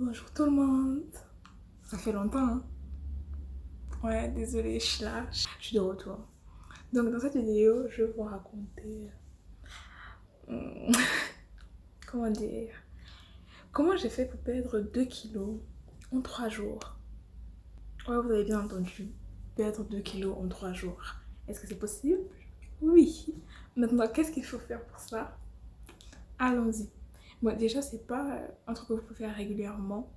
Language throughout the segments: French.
Bonjour tout le monde. Ça fait longtemps, hein? Ouais, désolée, je suis là. Je suis de retour. Donc dans cette vidéo, je vais vous raconter... hum, comment dire? Comment j'ai fait pour perdre 2 kilos en 3 jours. Ouais, vous avez bien entendu. Perdre 2 kilos en 3 jours. Est-ce que c'est possible? Oui. Maintenant, qu'est-ce qu'il faut faire pour ça? Allons-y. Bon, déjà, c'est pas un truc que vous pouvez faire régulièrement.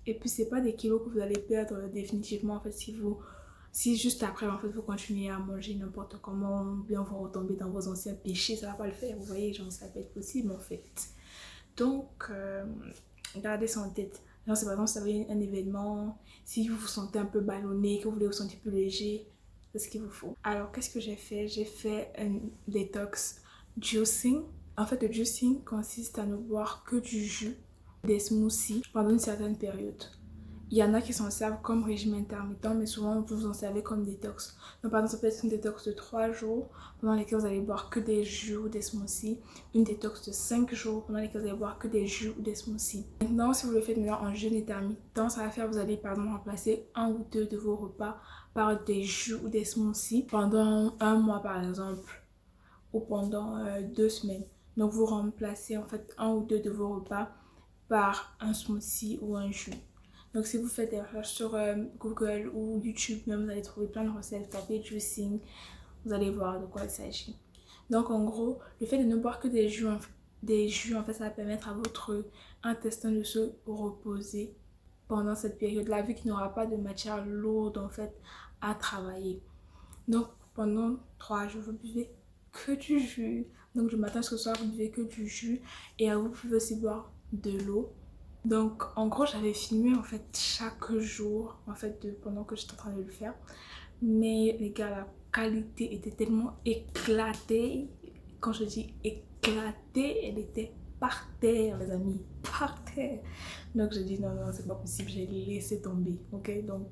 Et puis c'est pas des kilos que vous allez perdre définitivement en fait si juste après en fait vous continuez à manger n'importe comment, bien vous retomber dans vos anciens péchés, ça va pas le faire, vous voyez, genre ça va pas être possible en fait. Donc gardez ça en tête. Genre c'est par exemple si vous avez un événement, si vous vous sentez un peu ballonné, que vous voulez vous sentir plus léger, c'est ce qu'il vous faut. Alors qu'est-ce que j'ai fait? J'ai fait un détox juicing. En fait le juicing consiste à ne boire que du jus, des smoothies pendant une certaine période. Il y en a qui s'en servent comme régime intermittent, mais souvent vous en servez comme détox. Donc par exemple, ça peut être une détox de 3 jours pendant lesquels vous allez boire que des jus ou des smoothies. Une détox de 5 jours pendant lesquels vous allez boire que des jus ou des smoothies. Maintenant, si vous le faites maintenant en jeûne intermittent, ça va faire vous allez par exemple remplacer un ou deux de vos repas par des jus ou des smoothies pendant un mois par exemple, ou pendant 2 semaines. Donc vous remplacez en fait un ou deux de vos repas par un smoothie ou un jus. Donc si vous faites des recherches sur Google ou YouTube, même vous allez trouver plein de recettes, tapez juicing, vous allez voir de quoi il s'agit. Donc en gros, le fait de ne boire que des jus en fait, ça va permettre à votre intestin de se reposer pendant cette période-là, vu qu'il n'aura pas de matière lourde en fait à travailler. Donc pendant 3 jours, vous buvez que du jus. Donc du matin jusqu'au soir, vous buvez que du jus et vous pouvez aussi boire de l'eau. Donc en gros j'avais filmé en fait chaque jour en fait pendant que j'étais en train de le faire, mais les gars la qualité était tellement éclatée. Quand je dis éclatée, elle était par terre les amis, par terre. Donc j'ai dit non c'est pas possible, j'ai laissé tomber. Ok, donc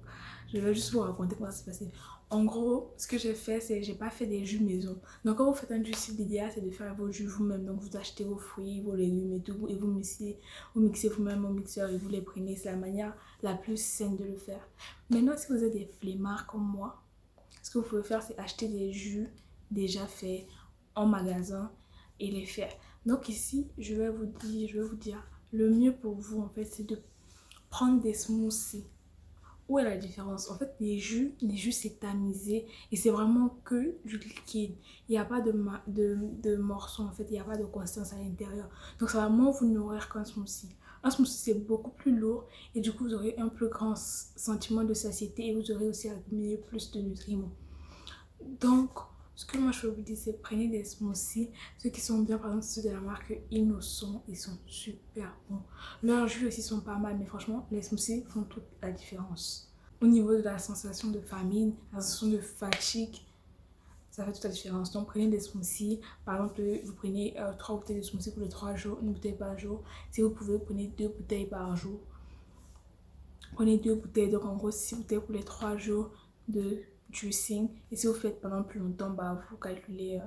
je vais juste vous raconter comment ça s'est passé. En gros, ce que j'ai fait, c'est j'ai pas fait des jus maison. Donc quand vous faites un jus, l'idéal c'est de faire vos jus vous-même. Donc vous achetez vos fruits, vos légumes et tout, et vous mixez vous-même au mixeur et vous les prenez. C'est la manière la plus saine de le faire. Maintenant, si vous êtes des flemmards comme moi, ce que vous pouvez faire, c'est acheter des jus déjà faits en magasin et les faire. Donc ici, je vais vous dire, le mieux pour vous en fait, c'est de prendre des smoothies. Où est la différence? En fait, les jus c'est tamisé et c'est vraiment que du liquide. Il n'y a pas de morceaux en fait, il n'y a pas de consistance à l'intérieur. Donc ça va moins vous nourrir qu'un smoothie. Un smoothie c'est beaucoup plus lourd et du coup vous aurez un plus grand sentiment de satiété et vous aurez aussi accumulé plus de nutriments. Donc, ce que moi je peux vous dire, c'est prenez des smoothies. Ceux qui sont bien, par exemple, ceux de la marque Innocent, ils sont super bons. Leurs jus aussi sont pas mal, mais franchement, les smoothies font toute la différence. Au niveau de la sensation de famine, la sensation de fatigue, ça fait toute la différence. Donc, prenez des smoothies. Par exemple, vous prenez 3 bouteilles de smoothie pour les 3 jours, une bouteille par jour. Si vous pouvez, prenez 2 bouteilles par jour. Prenez 2 bouteilles, donc en gros 6 bouteilles pour les 3 jours de juicing. Et si vous faites pendant plus longtemps, vous calculez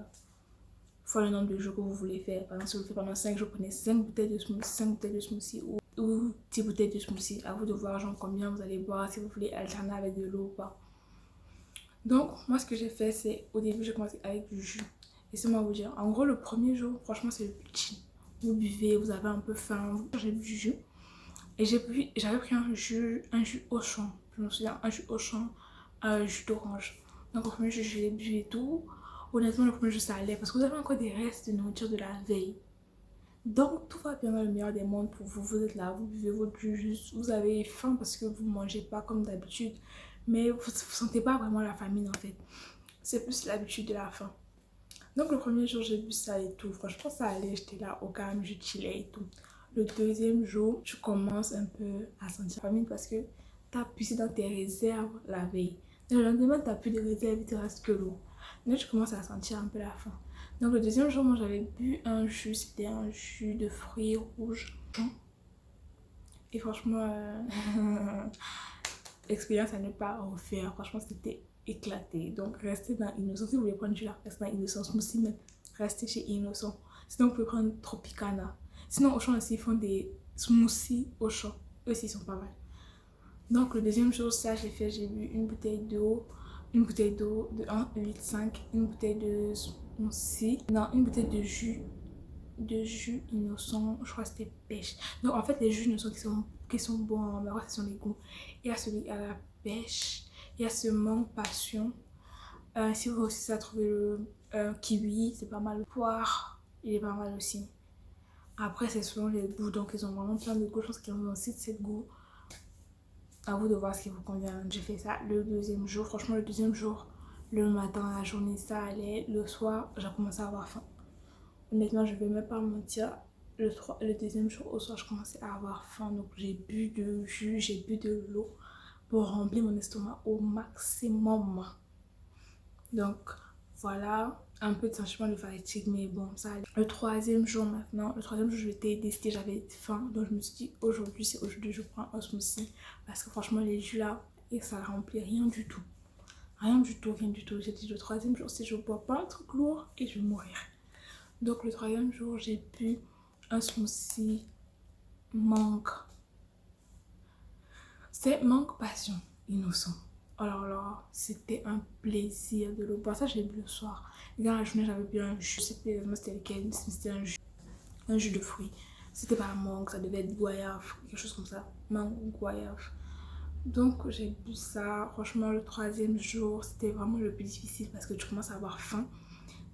fois le nombre de jours que vous voulez faire. Par exemple, si vous faites pendant 5 jours, prenez 5 bouteilles de smoothie, ou 10 bouteilles de smoothie. À vous de voir genre combien vous allez boire, si vous voulez alterner avec de l'eau ou pas. Donc moi ce que j'ai fait, c'est au début j'ai commencé avec du jus. Laissez-moi vous dire, en gros le premier jour, franchement c'est le petit. Vous buvez, vous avez un peu faim, j'ai bu du jus. Et j'avais pris un jus Auchan. Je me souviens, un jus Auchan, un jus d'orange. Donc au premier jus, je l'ai bu et tout. Honnêtement, le premier jus, ça allait parce que vous avez encore des restes de nourriture de la veille. Donc tout va bien dans le meilleur des mondes pour vous. Vous êtes là, vous buvez votre jus, vous avez faim parce que vous ne mangez pas comme d'habitude. Mais vous ne sentez pas vraiment la famine en fait. C'est plus l'habitude de la faim. Donc le premier jour, j'ai bu ça et tout. Franchement, ça allait, j'étais là au calme, je chillais et tout. Le deuxième jour, tu commences un peu à sentir la famine parce que tu as puisé dans tes réserves la veille. Le lendemain, tu n'as plus de réserves, il te reste que l'eau. Là, tu commences à sentir un peu la faim. Donc le deuxième jour, moi j'avais bu un jus, c'était un jus de fruits rouges. Et franchement, expérience à ne pas refaire. Franchement, c'était éclaté. Donc restez dans Innocent. Si vous voulez prendre du là, restez dans Innocent. Smoothie, mais restez chez Innocent. Sinon, vous pouvez prendre Tropicana. Sinon, Auchan aussi, ils font des smoothies Auchan. Eux aussi, ils sont pas mal. Donc, le deuxième jour, ça, j'ai bu une bouteille d'eau de 1,5 litre, une bouteille de smoothie, non, une bouteille de jus innocent, je crois que c'était pêche. Donc, en fait, les jus innocents qui sont bons, mais ce sont les goûts. Il y a celui à la pêche, il y a ce mangue passion. Si vous aussi à trouver le kiwi, c'est pas mal. Le poire, il est pas mal aussi. Après, c'est selon les goûts, donc ils ont vraiment plein de goûts. Je pense qu'ils ont aussi de ces goûts. À vous de voir ce qui vous convient. J'ai fait ça le deuxième jour. Franchement, le deuxième jour, le matin, la journée, ça allait. Le soir, j'ai commencé à avoir faim. Honnêtement, je vais même pas mentir. Le deuxième jour, au soir, je commençais à avoir faim. Donc, j'ai bu de jus, j'ai bu de l'eau pour remplir mon estomac au maximum. Donc, voilà, un peu de sentiment de fatigue, mais bon, ça allait. Le troisième jour maintenant, j'étais décidée, j'avais faim. Donc, je me suis dit, aujourd'hui, c'est aujourd'hui, je prends un smoothie. Parce que franchement, les jus là, et ça remplit rien du tout. Rien du tout, rien du tout. J'ai dit, le troisième jour, si je bois pas un truc lourd, et je vais mourir. Donc, le troisième jour, j'ai bu un smoothie mangue. C'est mangue passion innocent. Alors là, c'était un plaisir de le boire. Ça, j'ai bu le soir. Et dans la journée, j'avais bu un jus. C'était lequel? C'était un jus de fruits. C'était pas mangue, ça devait être goyave, quelque chose comme ça. Mangue ou goyave. Donc, j'ai bu ça. Franchement, le troisième jour, c'était vraiment le plus difficile parce que tu commences à avoir faim.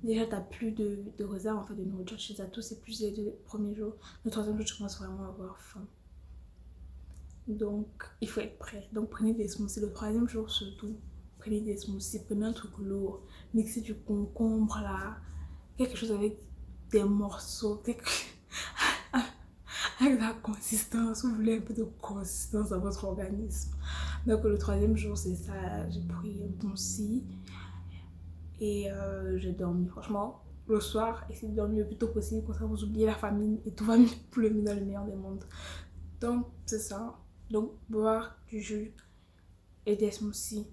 Déjà, t'as plus de réserve en fait de nourriture chez toi. C'est plus les 2 premiers jours. Le troisième jour, tu commences vraiment à avoir faim. Donc, il faut être prêt. Donc, prenez des smoothies. Le troisième jour, surtout, prenez des smoothies. Prenez un truc lourd. Mixez du concombre, là. Quelque chose avec des morceaux. Avec de la consistance. Vous voulez un peu de consistance dans votre organisme. Donc, le troisième jour, c'est ça. J'ai pris un smoothie. Et j'ai dormi. Franchement, le soir, essayez de dormir le plus tôt possible. Comme ça, vous oubliez la famine. Et tout va mieux pour le mieux dans le meilleur des mondes. Donc, c'est ça. Donc, boire du jus et des smoothies.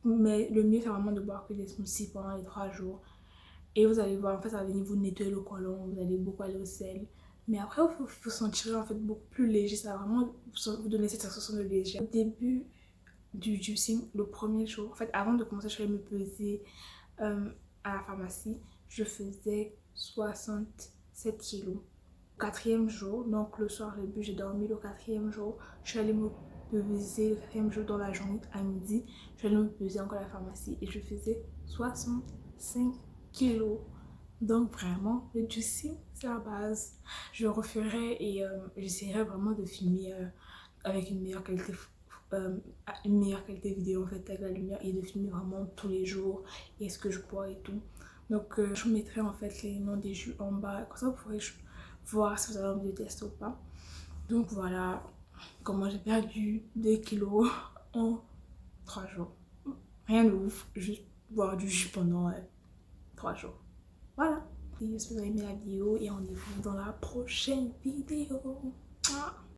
Mais le mieux, c'est vraiment de boire que des smoothies pendant les 3 jours. Et vous allez voir, en fait, ça va venir vous nettoyer le côlon. Vous allez beaucoup aller au sel. Mais après, vous vous sentirez en fait beaucoup plus léger. Ça va vraiment vous donner cette sensation de léger. Au début du juicing, le premier jour, en fait, avant de commencer, je vais me peser à la pharmacie. Je faisais 67 kilos. Quatrième jour, donc le soir j'ai bu, j'ai dormi. Le quatrième jour, je suis allée me peser. Le quatrième jour dans la journée à midi, je suis allée me peser encore à la pharmacie et je faisais 65 kilos. Donc vraiment, le juicing c'est la base. Je referai et j'essaierai vraiment de filmer avec une meilleure qualité vidéo en fait avec la lumière et de filmer vraiment tous les jours et ce que je bois et tout. Donc je vous mettrai en fait les noms des jus en bas, comme ça vous pourrez voir si vous avez envie de tester ou pas. Donc voilà comment j'ai perdu 2 kilos en 3 jours. Rien de ouf, juste boire du jus pendant 3 jours. Voilà. Et j'espère que vous avez aimé la vidéo et rendez-vous dans la prochaine vidéo.